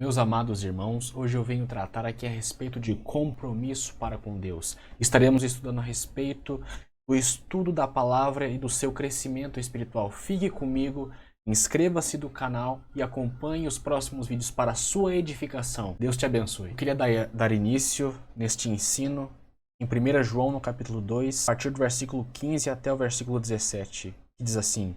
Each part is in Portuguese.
Meus amados irmãos, hoje eu venho tratar aqui a respeito de compromisso para com Deus. Estaremos estudando a respeito do estudo da palavra e do seu crescimento espiritual. Fique comigo, inscreva-se no canal e acompanhe os próximos vídeos para a sua edificação. Deus te abençoe. Eu queria dar início neste ensino em 1 João, no capítulo 2, a partir do versículo 15 até o versículo 17, que diz assim: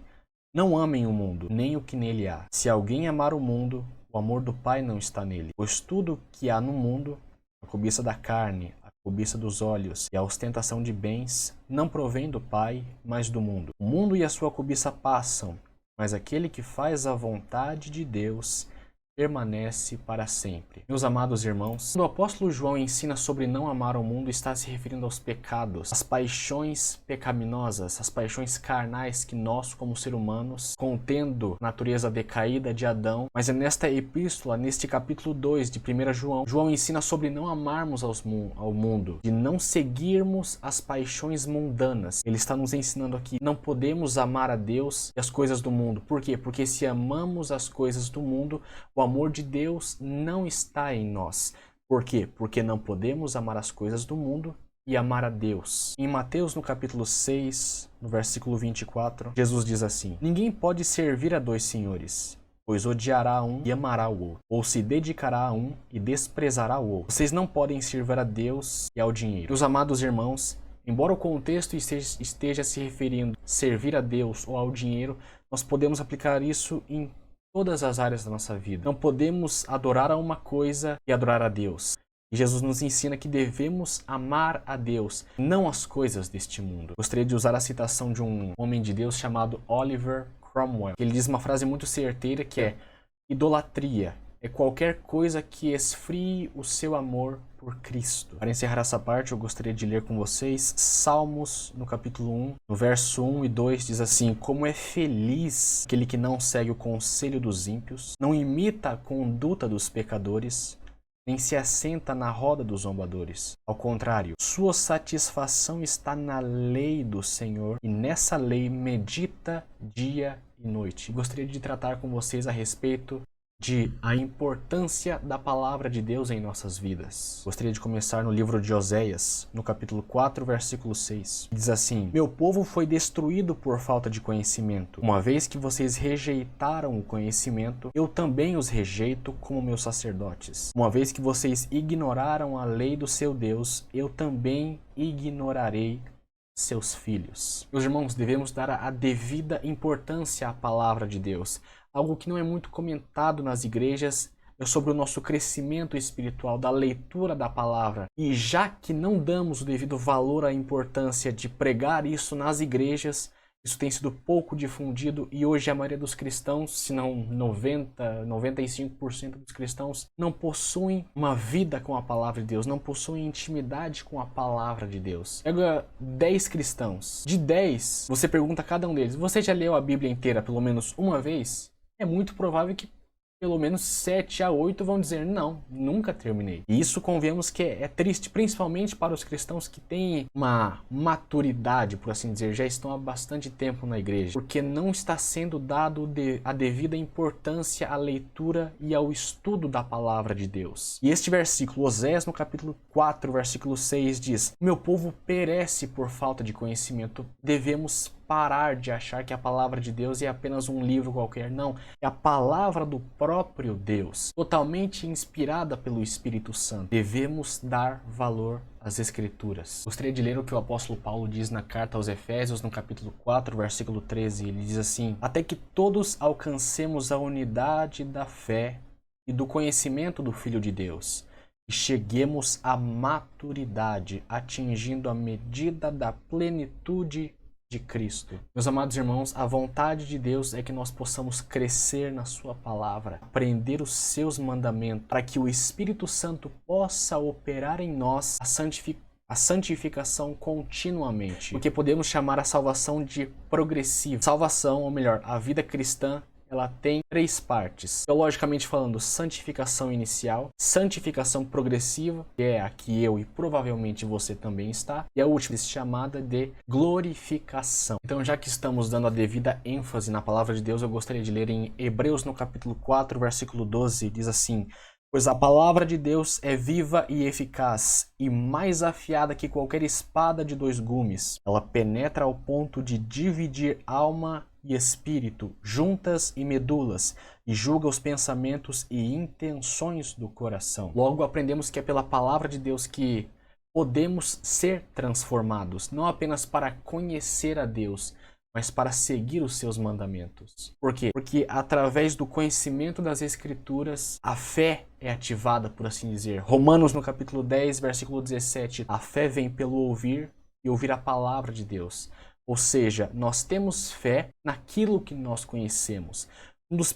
Não amem o mundo, nem o que nele há. Se alguém amar o mundo, o amor do Pai não está nele. Pois tudo que há no mundo, a cobiça da carne, a cobiça dos olhos e a ostentação de bens, não provém do Pai, mas do mundo. O mundo e a sua cobiça passam, mas aquele que faz a vontade de Deus permanece para sempre. Meus amados irmãos, quando o apóstolo João ensina sobre não amar o mundo, está se referindo aos pecados, às paixões pecaminosas, às paixões carnais que nós, como seres humanos, contendo a natureza decaída de Adão. Mas é nesta epístola, neste capítulo 2 de 1 João, João ensina sobre não amarmos ao mundo, de não seguirmos as paixões mundanas. Ele está nos ensinando aqui, não podemos amar a Deus e as coisas do mundo. Por quê? Porque se amamos as coisas do mundo, o amor de Deus não está em nós. Por quê? Porque não podemos amar as coisas do mundo e amar a Deus. Em Mateus, no capítulo 6, no versículo 24, Jesus diz assim: Ninguém pode servir a dois senhores, pois odiará um e amará o outro, ou se dedicará a um e desprezará o outro. Vocês não podem servir a Deus e ao dinheiro. Meus amados irmãos, embora o contexto esteja se referindo a servir a Deus ou ao dinheiro, nós podemos aplicar isso em todas as áreas da nossa vida. Não podemos adorar a uma coisa e adorar a Deus. E Jesus nos ensina que devemos amar a Deus, não as coisas deste mundo. Gostaria de usar a citação de um homem de Deus chamado Oliver Cromwell. Ele diz uma frase muito certeira que é: idolatria é qualquer coisa que esfrie o seu amor por Cristo. Para encerrar essa parte, eu gostaria de ler com vocês Salmos, no capítulo 1, no verso 1 e 2, diz assim: Como é feliz aquele que não segue o conselho dos ímpios, não imita a conduta dos pecadores, nem se assenta na roda dos zombadores. Ao contrário, sua satisfação está na lei do Senhor, e nessa lei medita dia e noite. Gostaria de tratar com vocês a respeito de a importância da palavra de Deus em nossas vidas. Gostaria de começar no livro de Oséias, no capítulo 4, versículo 6. Diz assim: Meu povo foi destruído por falta de conhecimento. Uma vez que vocês rejeitaram o conhecimento, eu também os rejeito como meus sacerdotes. Uma vez que vocês ignoraram a lei do seu Deus, eu também ignorarei seus filhos. Meus irmãos, devemos dar a devida importância à palavra de Deus. Algo que não é muito comentado nas igrejas é sobre o nosso crescimento espiritual, da leitura da palavra. E já que não damos o devido valor à importância de pregar isso nas igrejas, isso tem sido pouco difundido e hoje a maioria dos cristãos, se não 95% dos cristãos, não possuem uma vida com a palavra de Deus, não possuem intimidade com a palavra de Deus. Pega 10 cristãos. De 10, você pergunta a cada um deles: você já leu a Bíblia inteira pelo menos uma vez? É muito provável que pelo menos 7 a 8 vão dizer: não, nunca terminei. E isso, convenhamos que é triste, principalmente para os cristãos que têm uma maturidade, por assim dizer, já estão há bastante tempo na igreja, porque não está sendo dado a devida importância à leitura e ao estudo da palavra de Deus. E este versículo, Oséias, no capítulo 4, versículo 6, diz: Meu povo perece por falta de conhecimento. Devemos parar de achar que a palavra de Deus é apenas um livro qualquer. Não, é a palavra do próprio Deus, totalmente inspirada pelo Espírito Santo. Devemos dar valor às Escrituras. Gostaria de ler o que o apóstolo Paulo diz na carta aos Efésios, no capítulo 4, versículo 13. Ele diz assim: Até que todos alcancemos a unidade da fé e do conhecimento do Filho de Deus, e cheguemos à maturidade, atingindo a medida da plenitude de Cristo. Meus amados irmãos, a vontade de Deus é que nós possamos crescer na sua palavra, aprender os seus mandamentos, para que o Espírito Santo possa operar em nós a santificação continuamente. Porque podemos chamar a salvação de progressiva. Salvação, ou melhor, a vida cristã, ela tem 3 partes. Teologicamente falando, santificação inicial, santificação progressiva, que é a que eu e provavelmente você também está, e a última chamada de glorificação. Então, já que estamos dando a devida ênfase na palavra de Deus, eu gostaria de ler em Hebreus no capítulo 4, versículo 12, diz assim: Pois a palavra de Deus é viva e eficaz, e mais afiada que qualquer espada de dois gumes. Ela penetra ao ponto de dividir alma e espírito, juntas e medulas, e julga os pensamentos e intenções do coração. Logo aprendemos que é pela palavra de Deus que podemos ser transformados, não apenas para conhecer a Deus, mas para seguir os seus mandamentos. Por quê? Porque através do conhecimento das Escrituras, a fé é ativada, por assim dizer. Romanos, no capítulo 10, versículo 17, a fé vem pelo ouvir e ouvir a palavra de Deus. Ou seja, nós temos fé naquilo que nós conhecemos. Um dos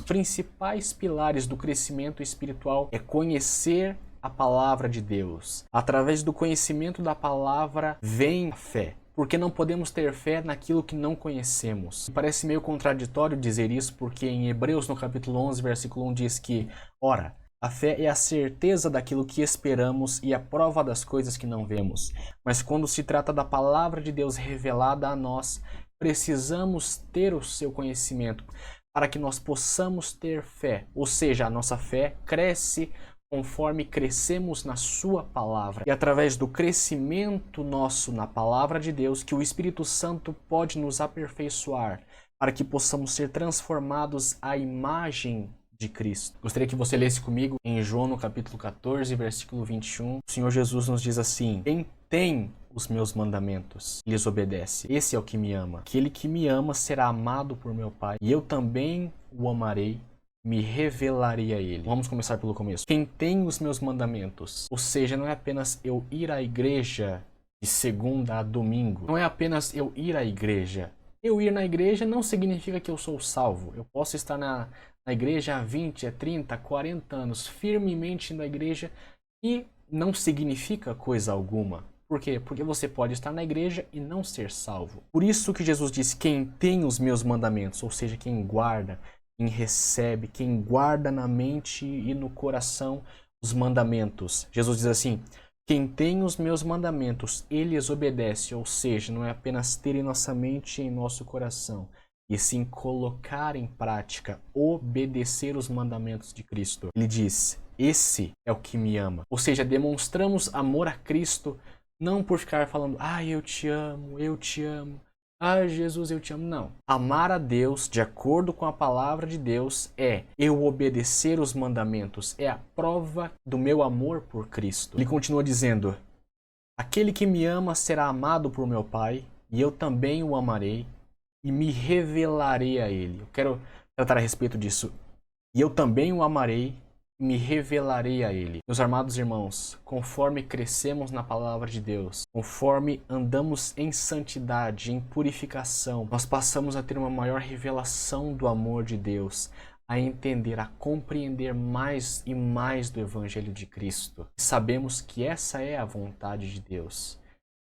principais pilares do crescimento espiritual é conhecer a palavra de Deus. Através do conhecimento da palavra vem a fé. Porque não podemos ter fé naquilo que não conhecemos. Parece meio contraditório dizer isso, porque em Hebreus, no capítulo 11, versículo 1, diz que, ora, a fé é a certeza daquilo que esperamos e a prova das coisas que não vemos. Mas quando se trata da palavra de Deus revelada a nós, precisamos ter o seu conhecimento para que nós possamos ter fé. Ou seja, a nossa fé cresce conforme crescemos na sua palavra. E através do crescimento nosso na palavra de Deus, que o Espírito Santo pode nos aperfeiçoar, para que possamos ser transformados à imagem de Cristo. Gostaria que você lesse comigo em João, no capítulo 14, versículo 21. O Senhor Jesus nos diz assim: quem tem os meus mandamentos lhes obedece. Esse é o que me ama. Aquele que me ama será amado por meu Pai, e eu também o amarei, me revelarei a ele. Vamos começar pelo começo. Quem tem os meus mandamentos, ou seja, não é apenas eu ir à igreja de segunda a domingo, não é apenas eu ir à igreja. Eu ir na igreja não significa que eu sou salvo. Eu posso estar na igreja há 20, 30, 40 anos, firmemente na igreja, e não significa coisa alguma. Por quê? Porque você pode estar na igreja e não ser salvo. Por isso que Jesus diz: quem tem os meus mandamentos, ou seja, quem guarda, quem recebe, quem guarda na mente e no coração os mandamentos. Jesus diz assim: quem tem os meus mandamentos, ele os obedece. Ou seja, não é apenas ter em nossa mente e em nosso coração, e sim colocar em prática, obedecer os mandamentos de Cristo. Ele diz: esse é o que me ama. Ou seja, demonstramos amor a Cristo não por ficar falando: eu te amo, eu te amo. Jesus, eu te amo. Não. Amar a Deus, de acordo com a palavra de Deus, é eu obedecer os mandamentos. É a prova do meu amor por Cristo. Ele continua dizendo: aquele que me ama será amado por meu Pai, e eu também o amarei, e me revelarei a ele. Eu quero tratar a respeito disso. E eu também o amarei, me revelarei a ele. Meus amados irmãos, conforme crescemos na palavra de Deus, conforme andamos em santidade, em purificação, nós passamos a ter uma maior revelação do amor de Deus, a entender, a compreender mais e mais do Evangelho de Cristo. Sabemos que essa é a vontade de Deus,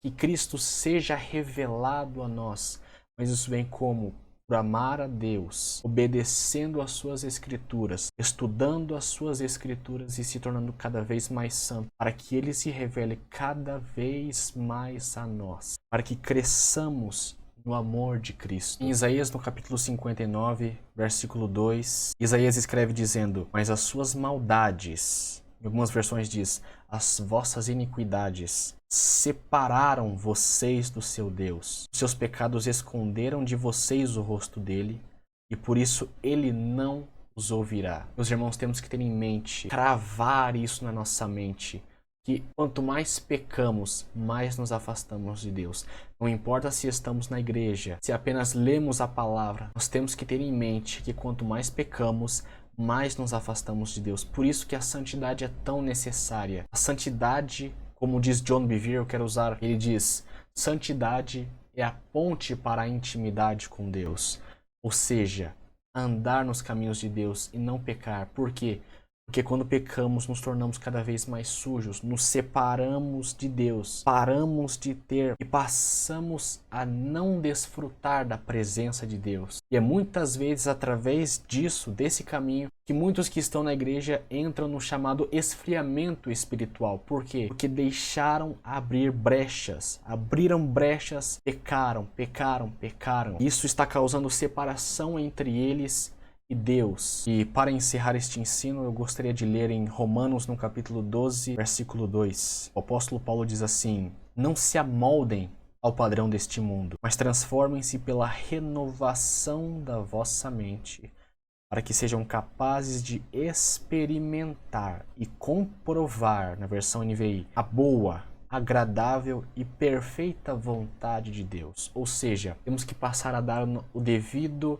que Cristo seja revelado a nós, mas isso vem como? Por amar a Deus, obedecendo às suas Escrituras, estudando as suas Escrituras e se tornando cada vez mais santo, para que Ele se revele cada vez mais a nós, para que cresçamos no amor de Cristo. Em Isaías, no capítulo 59, versículo 2, Isaías escreve dizendo: mas as suas maldades, em algumas versões diz, as vossas iniquidades separaram vocês do seu Deus. Os seus pecados esconderam de vocês o rosto dele, e por isso ele não os ouvirá. Meus irmãos, temos que ter em mente, cravar isso na nossa mente, que quanto mais pecamos, mais nos afastamos de Deus. Não importa se estamos na igreja, se apenas lemos a palavra, nós temos que ter em mente que quanto mais pecamos, mais nos afastamos de Deus. Por isso que a santidade é tão necessária. A santidade, como diz John Bevere, eu quero usar, ele diz: santidade é a ponte para a intimidade com Deus. Ou seja, andar nos caminhos de Deus e não pecar. Por quê? Porque quando pecamos, nos tornamos cada vez mais sujos, nos separamos de Deus, paramos de ter e passamos a não desfrutar da presença de Deus. E é muitas vezes através disso, desse caminho, que muitos que estão na igreja entram no chamado esfriamento espiritual. Por quê? Porque deixaram abrir brechas, abriram brechas, pecaram. Isso está causando separação entre eles e Deus. E para encerrar este ensino, eu gostaria de ler em Romanos, no capítulo 12, versículo 2. O apóstolo Paulo diz assim: não se amoldem ao padrão deste mundo, mas transformem-se pela renovação da vossa mente, para que sejam capazes de experimentar e comprovar, na versão NVI, a boa, agradável e perfeita vontade de Deus. Ou seja, temos que passar a dar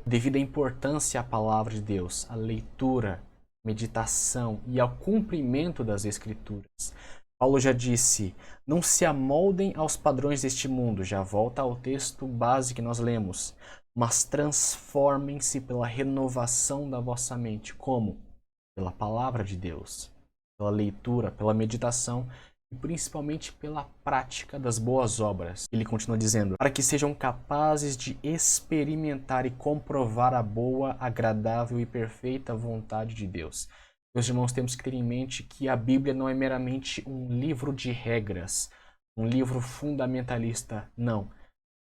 devida importância à palavra de Deus, à leitura, meditação e ao cumprimento das Escrituras. Paulo já disse: não se amoldem aos padrões deste mundo, já volta ao texto base que nós lemos, mas transformem-se pela renovação da vossa mente. Como? Pela palavra de Deus, pela leitura, pela meditação e principalmente pela prática das boas obras. Ele continua dizendo: para que sejam capazes de experimentar e comprovar a boa, agradável e perfeita vontade de Deus. Meus irmãos, temos que ter em mente que a Bíblia não é meramente um livro de regras, um livro fundamentalista, não.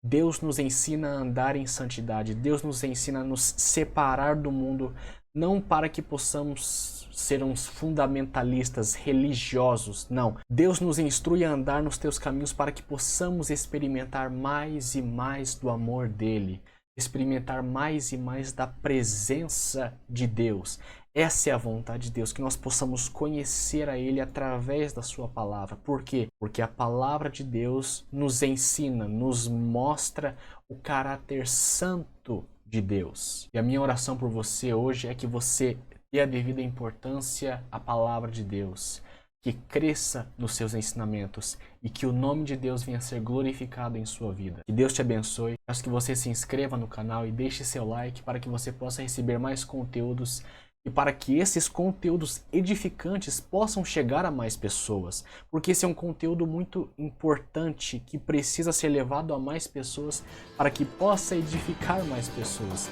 Deus nos ensina a andar em santidade, Deus nos ensina a nos separar do mundo, não para que possamos ser uns fundamentalistas religiosos, não. Deus nos instrui a andar nos teus caminhos para que possamos experimentar mais e mais do amor dele, experimentar mais e mais da presença de Deus. Essa é a vontade de Deus, que nós possamos conhecer a Ele através da sua palavra. Por quê? Porque a palavra de Deus nos ensina, nos mostra o caráter santo de Deus. E a minha oração por você hoje é que você dê a devida importância à palavra de Deus, que cresça nos seus ensinamentos e que o nome de Deus venha a ser glorificado em sua vida. Que Deus te abençoe. Peço que você se inscreva no canal e deixe seu like para que você possa receber mais conteúdos e para que esses conteúdos edificantes possam chegar a mais pessoas, porque esse é um conteúdo muito importante que precisa ser levado a mais pessoas para que possa edificar mais pessoas.